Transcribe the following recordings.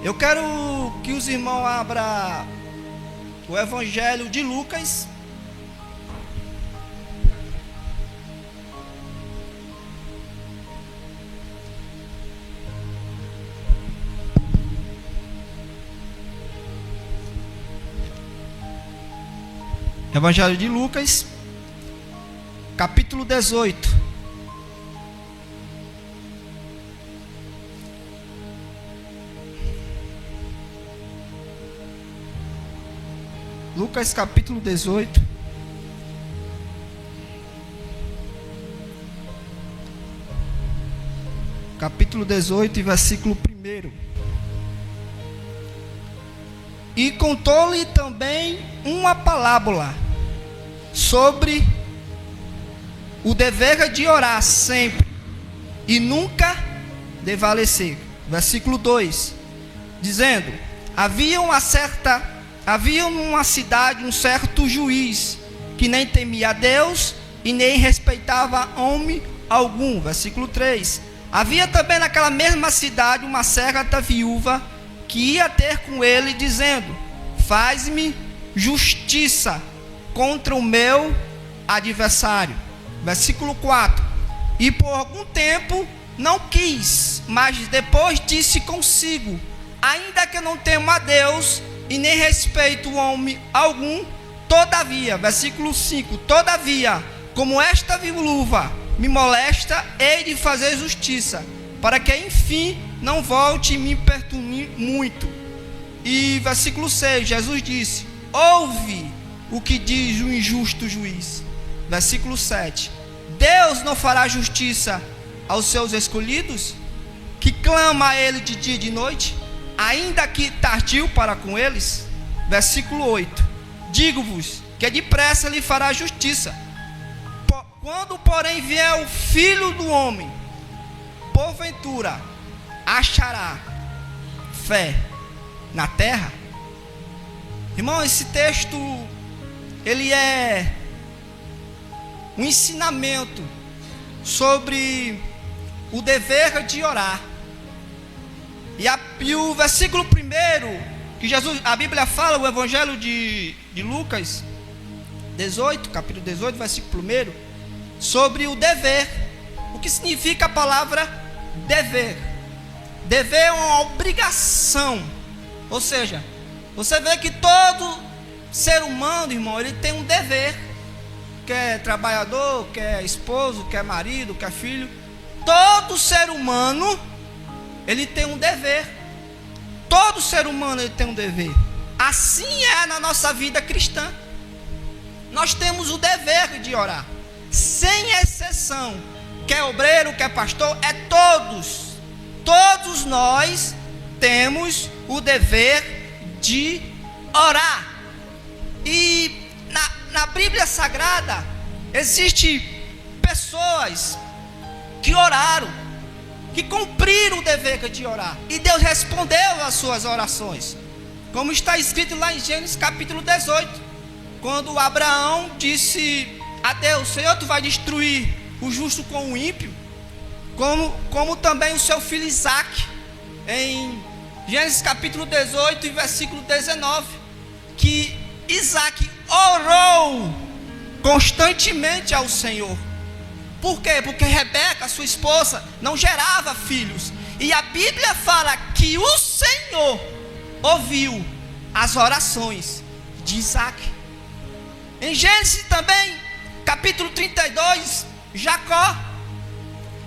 Eu quero que os irmãos abram o Evangelho de Lucas. Evangelho de Lucas, capítulo 18. Lucas capítulo 18. Capítulo 18 e versículo 1. E contou-lhe também uma parábola sobre o dever de orar sempre e nunca desfalecer. Versículo 2, dizendo: havia numa cidade um certo juiz que nem temia a Deus e nem respeitava homem algum. Versículo 3. Havia também naquela mesma cidade uma certa viúva que ia ter com ele, dizendo: faz-me justiça contra o meu adversário. Versículo 4. E por algum tempo não quis, mas depois disse consigo: ainda que eu não temo a Deus e nem respeito homem algum, todavia, versículo 5, todavia, como esta viúva me molesta, hei de fazer justiça, para que enfim não volte e me perturbe muito. E versículo 6, Jesus disse: ouve o que diz o injusto juiz. Versículo 7, Deus não fará justiça aos seus escolhidos, que clama a ele de dia e de noite, ainda que tardio para com eles? Versículo 8, digo-vos que depressa lhe fará justiça. Quando porém vier o Filho do Homem, porventura achará fé na terra? Irmão, esse texto, ele é um ensinamento sobre o dever de orar. E o versículo 1 que a Bíblia fala, o Evangelho de Lucas 18, capítulo 18, versículo 1, sobre o dever. O que significa a palavra dever? Dever é uma obrigação. Ou seja, você vê que todo ser humano, irmão, ele tem um dever. Quer trabalhador, quer esposo, quer marido, quer filho. Todo ser humano, ele tem um dever. Todo ser humano, ele tem um dever. Assim é na nossa vida cristã. Nós temos o dever de orar, sem exceção. Quer obreiro, quer pastor, é todos. Todos nós temos o dever de orar. E na Bíblia Sagrada existem pessoas que oraram, que cumpriram o dever de orar, e Deus respondeu às suas orações, como está escrito lá em Gênesis capítulo 18, quando Abraão disse a Deus: Senhor, tu vai destruir o justo com o ímpio, como também o seu filho Isaque, em Gênesis capítulo 18 e versículo 19, que Isaque orou constantemente ao Senhor. Por quê? Porque Rebeca, sua esposa, não gerava filhos, e a Bíblia fala que o Senhor ouviu as orações de Isaque. Em Gênesis também, capítulo 32, Jacó,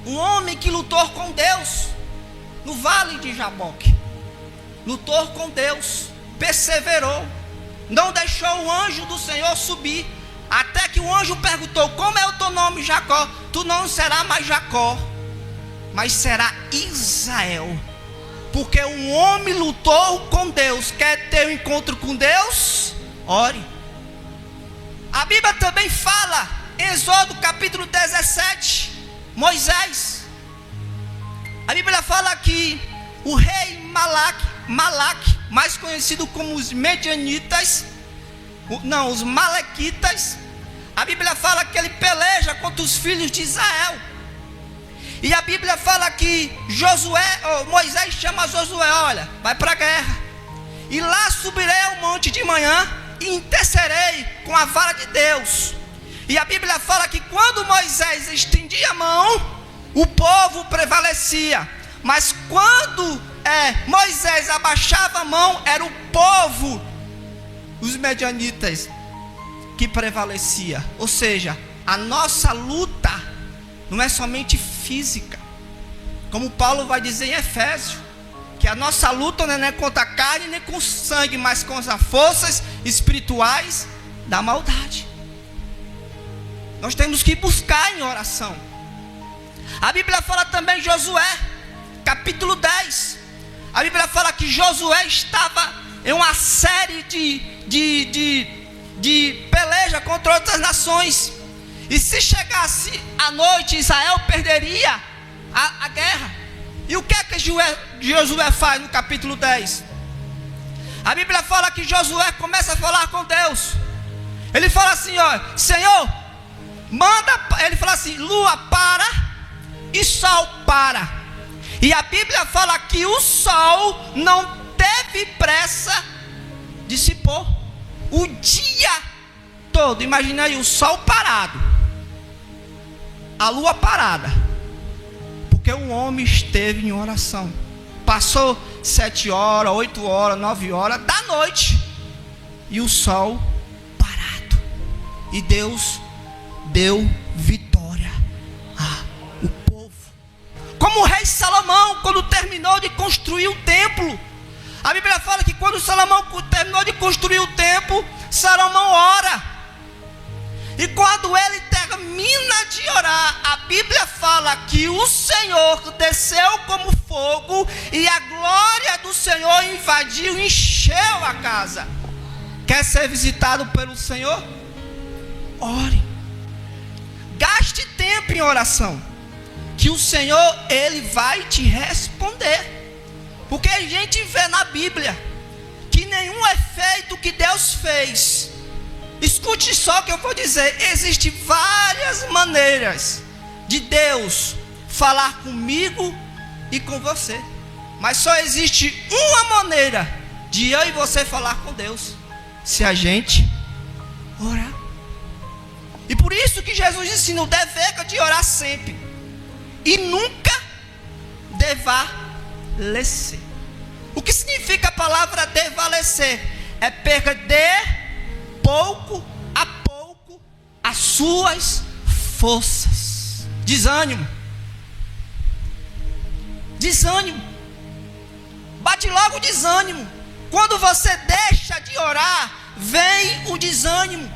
um homem que lutou com Deus no vale de Jaboque, lutou com Deus, perseverou, não deixou o anjo do Senhor subir, até que o anjo perguntou: como é o teu nome, Jacó? Tu não será mais Jacó, mas será Israel, porque um homem lutou com Deus. Quer ter um encontro com Deus? Ore. A Bíblia também fala, em Êxodo capítulo 17, Moisés, a Bíblia fala que o rei Malaque, mais conhecido como os Medianitas, os Malequitas, a Bíblia fala que ele peleja contra os filhos de Israel. E a Bíblia fala que Moisés chama Josué: olha, vai para a guerra, e lá subirei ao monte de manhã e intercerei com a vara de Deus. E a Bíblia fala que quando Moisés estendia a mão, o povo prevalecia. Mas quando Moisés abaixava a mão, era o povo, os medianitas, que prevalecia. Ou seja, a nossa luta não é somente física, como Paulo vai dizer em Efésios, que a nossa luta não é contra a carne nem com sangue, mas com as forças espirituais da maldade. Nós temos que buscar em oração. A Bíblia fala também em Josué, capítulo 10. A Bíblia fala que Josué estava em uma série de peleja contra outras nações. E se chegasse à noite, Israel perderia a guerra. E o que é que Josué faz no capítulo 10? A Bíblia fala que Josué começa a falar com Deus. Ele fala assim: ó, Senhor, ele fala assim: lua para e sol para. E a Bíblia fala que o sol não teve pressa de se pôr o dia todo. Imagina aí o sol parado, a lua parada, porque o homem esteve em oração. Passou 7 horas, 8 horas, 9 horas da noite, e o sol parado. E Deus deu vitória ao povo. Como o rei Salomão, quando terminou de construir o templo, a Bíblia fala que quando Salomão terminou de construir o templo, Salomão ora. E quando ele termina de orar, a Bíblia fala que o Senhor desceu como fogo, e a glória do Senhor invadiu, encheu a casa. Quer ser visitado pelo Senhor? Ore. Gaste tempo em oração, que o Senhor, Ele vai te responder. Porque a gente vê na Bíblia que nenhum efeito que Deus fez. Escute só o que eu vou dizer. Existem várias maneiras de Deus falar comigo e com você, mas só existe uma maneira de eu e você falar com Deus: se a gente orar. E por isso que Jesus ensina o dever de orar sempre e nunca devalecer. O que significa a palavra devalecer? É perder pouco a pouco as suas forças. Desânimo. Desânimo. Bate logo o desânimo. Quando você deixa de orar, vem o desânimo.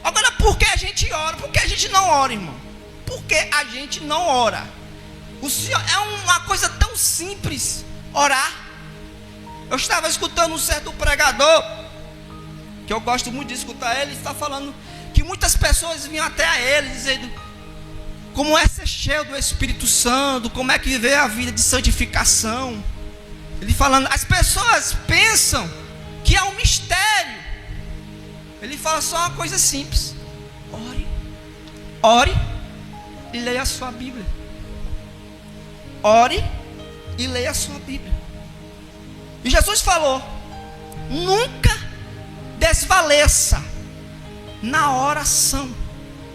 Agora, por que a gente ora? Por que a gente não ora, irmão? Por que a gente não ora? O Senhor, é uma coisa tão simples, orar. Eu estava escutando um certo pregador, que eu gosto muito de escutar ele, está falando que muitas pessoas vinham até a ele, dizendo como é ser cheio do Espírito Santo, como é que viver a vida de santificação. Ele falando, as pessoas pensam que é um mistério. Ele fala só uma coisa simples: ore e leia a sua Bíblia. Ore e leia a sua Bíblia. E Jesus falou: nunca desvaleça na oração.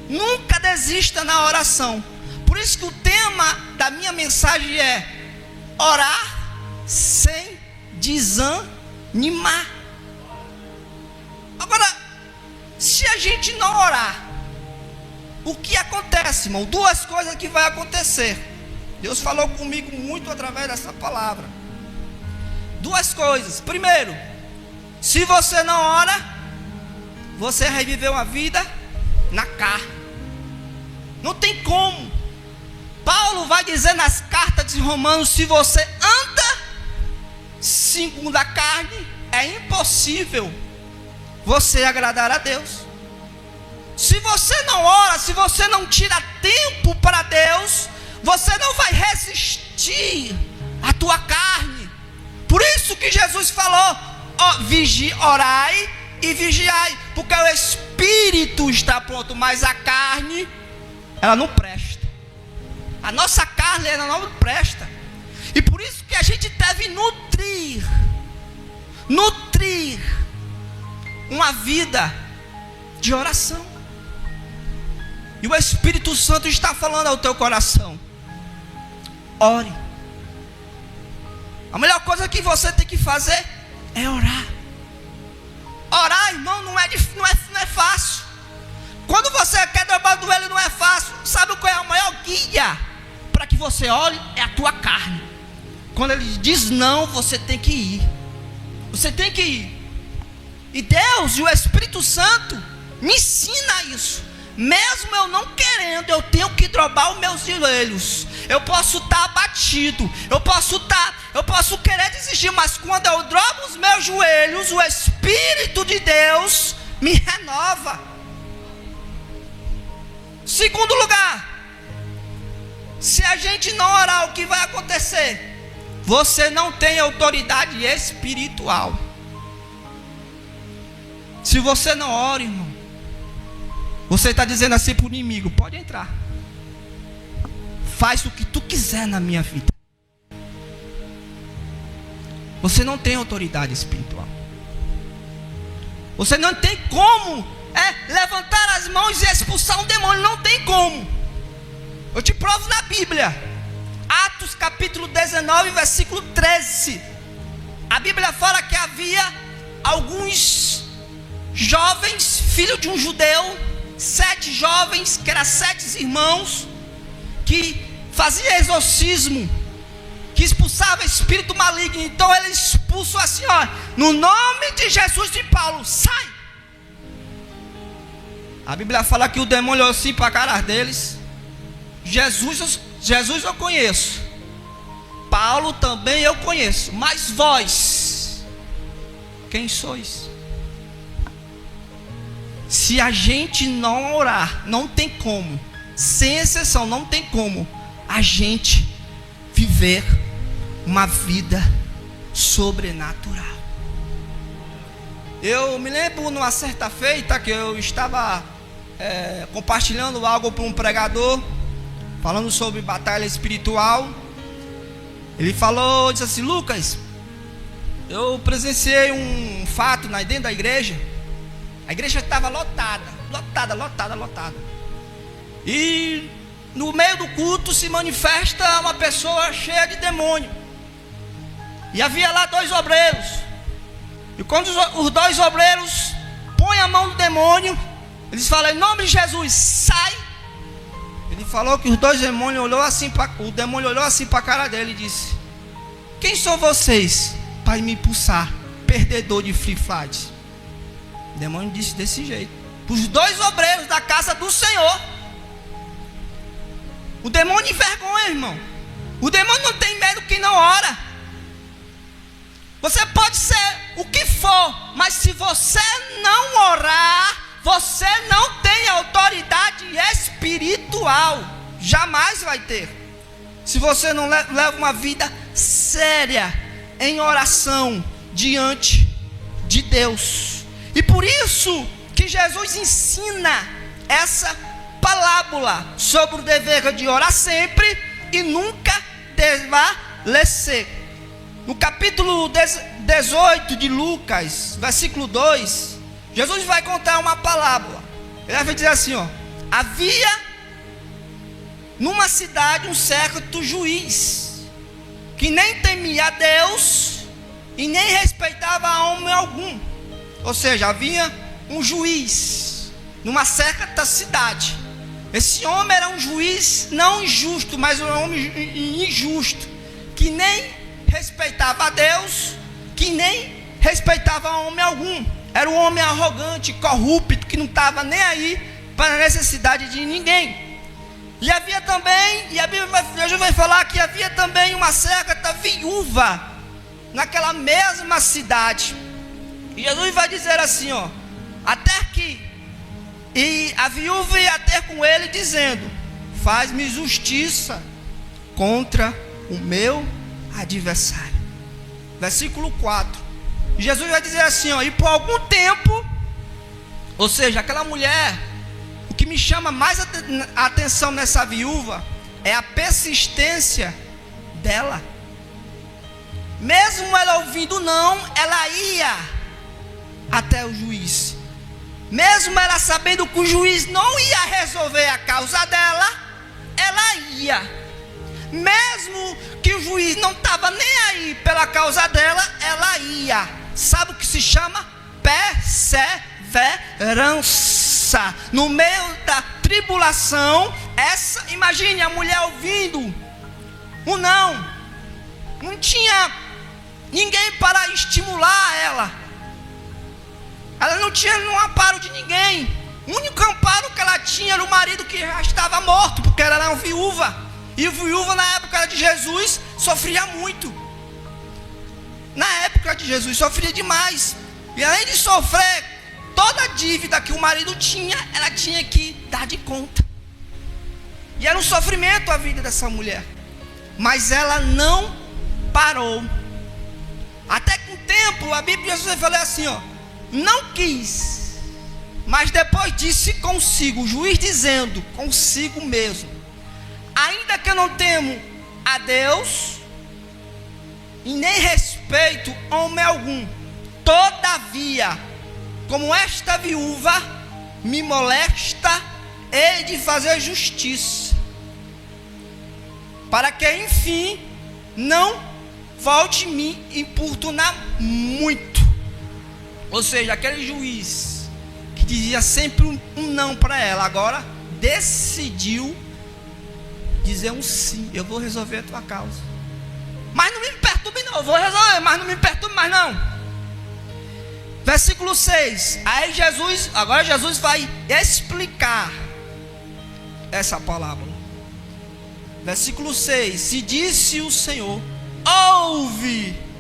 Nunca desista na oração. Por isso que o tema da minha mensagem é orar sem desanimar. Agora, se a gente não orar, o que acontece, irmão? Duas coisas que vai acontecer. Deus falou comigo muito através dessa palavra. Duas coisas. Primeiro, se você não ora, você vai viver uma vida na carne. Não tem como. Paulo vai dizer nas cartas de Romanos: se você anda segundo a carne, é impossível você agradar a Deus. Se você não ora, se você não tira tempo para Deus, você não vai resistir à tua carne. Por isso que Jesus falou: orai e vigiai, porque o espírito está pronto, mas a carne, ela não presta. A nossa carne, ela não presta. E por isso que a gente deve nutrir uma vida de oração. E o Espírito Santo está falando ao teu coração: ore. A melhor coisa que você tem que fazer é orar. Orar, irmão, não é fácil. Quando você quer dobrar o joelho, não é fácil. Sabe qual é a maior guia para que você ore? É a tua carne. Quando ele diz não, você tem que ir. Você tem que ir. E Deus e o Espírito Santo me ensina isso. Mesmo eu não querendo, eu tenho que dobrar os meus joelhos. Eu posso estar abatido, eu posso querer desistir, mas quando eu dobro os meus joelhos, o Espírito de Deus me renova. Segundo lugar, se a gente não orar, o que vai acontecer? Você não tem autoridade espiritual. Se você não ora, irmão, você está dizendo assim para o inimigo: pode entrar, faz o que tu quiser na minha vida. Você não tem autoridade espiritual. Você não tem como levantar as mãos e expulsar um demônio. Não tem como. Eu te provo na Bíblia. Atos capítulo 19, versículo 13. A Bíblia fala que havia alguns jovens, filhos de um judeu, 7 jovens, que eram 7 irmãos, que faziam exorcismo, que expulsava espírito maligno. Então ele expulsou assim, ó: no nome de Jesus de Paulo, sai. A Bíblia fala que o demônio olhou assim para a cara deles: Jesus eu conheço, Paulo também eu conheço, mas vós, quem sois? Se a gente não orar, não tem como, sem exceção, não tem como a gente viver uma vida sobrenatural. Eu me lembro numa certa feita que eu estava compartilhando algo para um pregador, falando sobre batalha espiritual. Ele falou, disse assim: Lucas, eu presenciei um fato dentro da igreja. A igreja estava lotada. E no meio do culto se manifesta uma pessoa cheia de demônio. E havia lá 2 obreiros. E quando os 2 obreiros põem a mão no demônio, eles falam: em nome de Jesus, sai. Ele falou que os 2 demônios o demônio olhou assim para a cara dele e disse: quem são vocês para me impulsar, perdedor de Free Flight? O demônio disse desse jeito para os 2 obreiros da casa do Senhor. O demônio envergonha, irmão. O demônio não tem medo quem não ora. Você pode ser o que for, mas se você não orar, você não tem autoridade espiritual. Jamais vai ter. Se você não leva uma vida séria em oração diante de Deus. E por isso que Jesus ensina essa parábola sobre o dever de orar sempre e nunca desvalecer. No capítulo 18 de Lucas, versículo 2, Jesus vai contar uma parábola. Ele vai dizer assim, ó: havia numa cidade um certo juiz, que nem temia a Deus e nem respeitava homem algum. Ou seja, havia um juiz numa certa cidade. Esse homem era um juiz não injusto, mas um homem injusto, que nem respeitava a Deus, que nem respeitava homem algum. Era um homem arrogante, corrupto, que não estava nem aí para a necessidade de ninguém. E havia também, e a Bíblia vai falar que havia também uma certa viúva naquela mesma cidade. E Jesus vai dizer assim, ó: até que, e a viúva ia ter com ele dizendo: faz-me justiça contra o meu adversário. Versículo 4. Jesus vai dizer assim, ó: e por algum tempo, ou seja, aquela mulher, o que me chama mais a atenção nessa viúva é a persistência dela. Mesmo ela ouvindo não, ela ia até o juiz. Mesmo ela sabendo que o juiz não ia resolver a causa dela, ela ia. Mesmo que o juiz não estava nem aí pela causa dela, ela ia. Sabe o que se chama? Perseverança. No meio da tribulação, imagine a mulher ouvindo o não. Não tinha ninguém para estimular ela. Ela não tinha um amparo de ninguém. O único amparo que ela tinha era o marido que já estava morto, porque ela era uma viúva. E viúva na época de Jesus sofria muito. Na época de Jesus sofria demais. E além de sofrer toda a dívida que o marido tinha, ela tinha que dar de conta. E era um sofrimento a vida dessa mulher. Mas ela não parou. Até que um tempo, a Bíblia Jesus falou assim, não quis, mas depois disse consigo, o juiz dizendo, consigo mesmo: ainda que eu não temo a Deus, e nem respeito homem algum, todavia, como esta viúva me molesta, hei de fazer justiça, para que enfim não volte me importunar muito. Ou seja, aquele juiz que dizia sempre um não para ela, agora decidiu dizer um sim. Eu vou resolver a tua causa, mas não me perturbe não. Eu vou resolver, mas não me perturbe mais não. Versículo 6. Aí agora Jesus vai explicar essa palavra. Versículo 6. Se disse o Senhor: ouve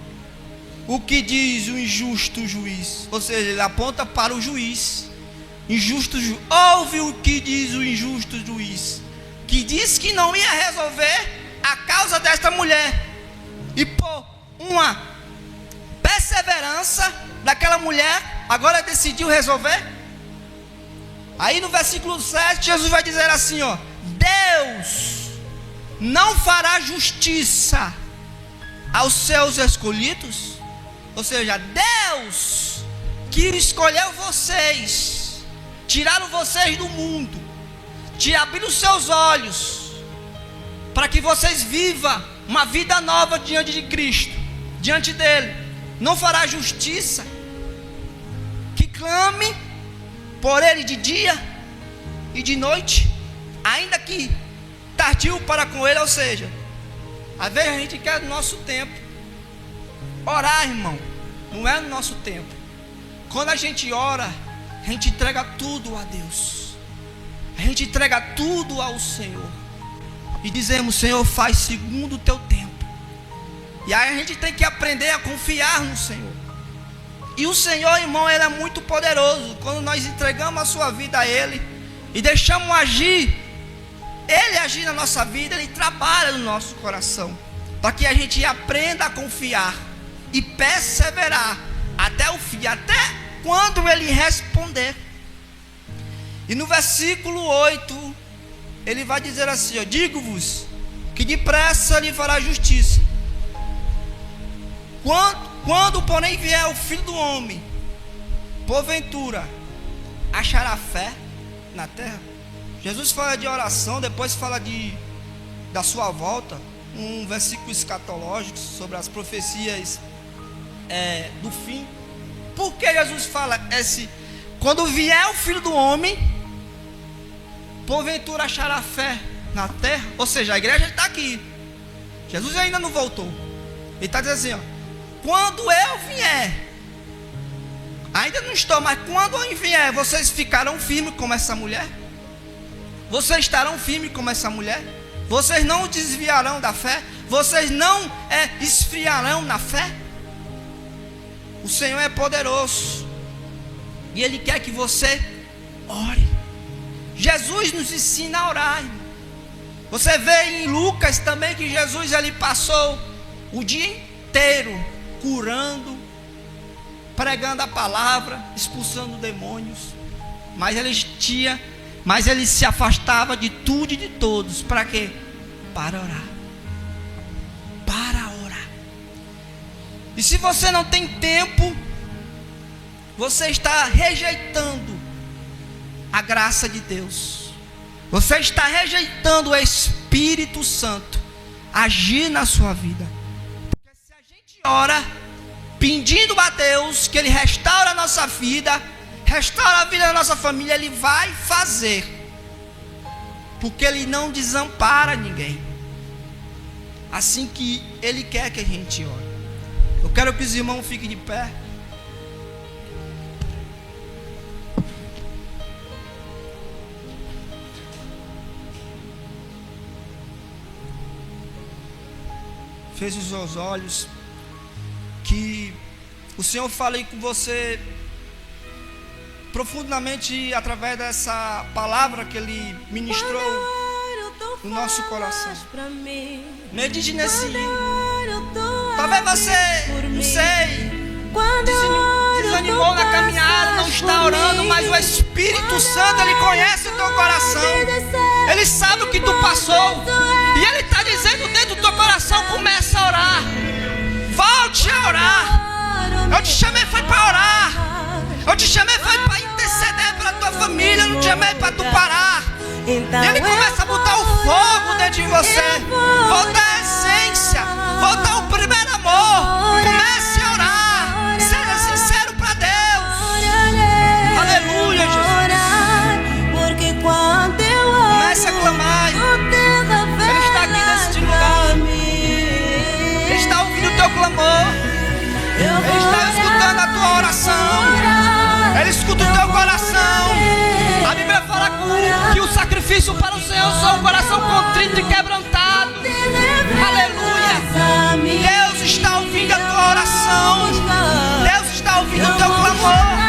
o que diz o injusto juiz. Ou seja, ele aponta para o juiz. Injusto juiz. Ouve o que diz o injusto juiz, que disse que não ia resolver a causa desta mulher, e por uma perseverança daquela mulher, agora decidiu resolver. Aí no versículo 7, Jesus vai dizer assim, Deus não fará justiça aos seus escolhidos. Ou seja, Deus que escolheu vocês, tiraram vocês do mundo, te abriram os seus olhos, para que vocês vivam uma vida nova diante de Cristo, diante dele, não fará justiça, que clame por ele de dia e de noite, ainda que tardio para com ele. Ou seja, às vezes a gente quer no nosso tempo orar, irmão, não é no nosso tempo. Quando a gente ora, a gente entrega tudo a Deus, a gente entrega tudo ao Senhor, e dizemos: Senhor, faz segundo o teu tempo. E aí a gente tem que aprender a confiar no Senhor. E o Senhor, irmão, ele é muito poderoso. Quando nós entregamos a sua vida a Ele e deixamos agir, Ele agir na nossa vida, Ele trabalha no nosso coração, para que a gente aprenda a confiar e perseverar até o fim, até quando Ele responder. E no versículo 8, Ele vai dizer assim: digo-vos que depressa lhe fará justiça. Quando porém vier o Filho do Homem, porventura achará fé na terra? Jesus fala de oração, depois fala da sua volta, um versículo escatológico sobre as profecias do fim. Por que Jesus fala quando vier o Filho do Homem, porventura achará fé na terra? Ou seja, a igreja está aqui, Jesus ainda não voltou. Ele está dizendo assim, quando eu vier, ainda não estou, mas quando eu vier, vocês ficarão firmes como essa mulher? Vocês estarão firmes como essa mulher? Vocês não desviarão da fé? Vocês não esfriarão na fé? O Senhor é poderoso, e Ele quer que você ore. Jesus nos ensina a orar, irmão. Você vê em Lucas também que Jesus, ele passou o dia inteiro curando, pregando a palavra, expulsando demônios, mas ele se afastava de tudo e de todos. Para quê? para orar. Para orar. E se você não tem tempo, você está rejeitando a graça de Deus. Você está rejeitando o Espírito Santo agir na sua vida. Porque se a gente ora pedindo a Deus que Ele restaure a nossa vida, restaure a vida da nossa família, Ele vai fazer. Porque Ele não desampara ninguém. Assim que Ele quer que a gente ore. Eu quero que os irmãos fiquem de pé. Feche os seus olhos. Que o Senhor fale com você profundamente através dessa palavra que Ele ministrou no nosso coração. Medite nesse hino. Talvez você, não sei, desanimou na caminhada, não está orando, mas o Espírito Santo, Ele conhece o teu coração. Ele sabe o que tu passou. E Ele está dizendo dentro do teu coração: começa a orar. Volte a orar. Eu te chamei foi para orar. Eu te chamei foi para interceder pela tua família. Eu não te chamei para tu parar. E Ele começa a botar o fogo dentro de você. Volta a essência. Volta ao primeiro amor. Comece a orar. Seja sincero para Deus. Aleluia, Jesus. Comece a clamar. Ele está aqui neste lugar. Ele está ouvindo o teu clamor. Ele está escutando a tua oração. Ele escuta o teu coração. A Bíblia fala que o sacrifício para o Senhor só um coração contrito e quebrantado. Aleluia. Deus está ouvindo a tua oração. Deus está ouvindo o teu clamor.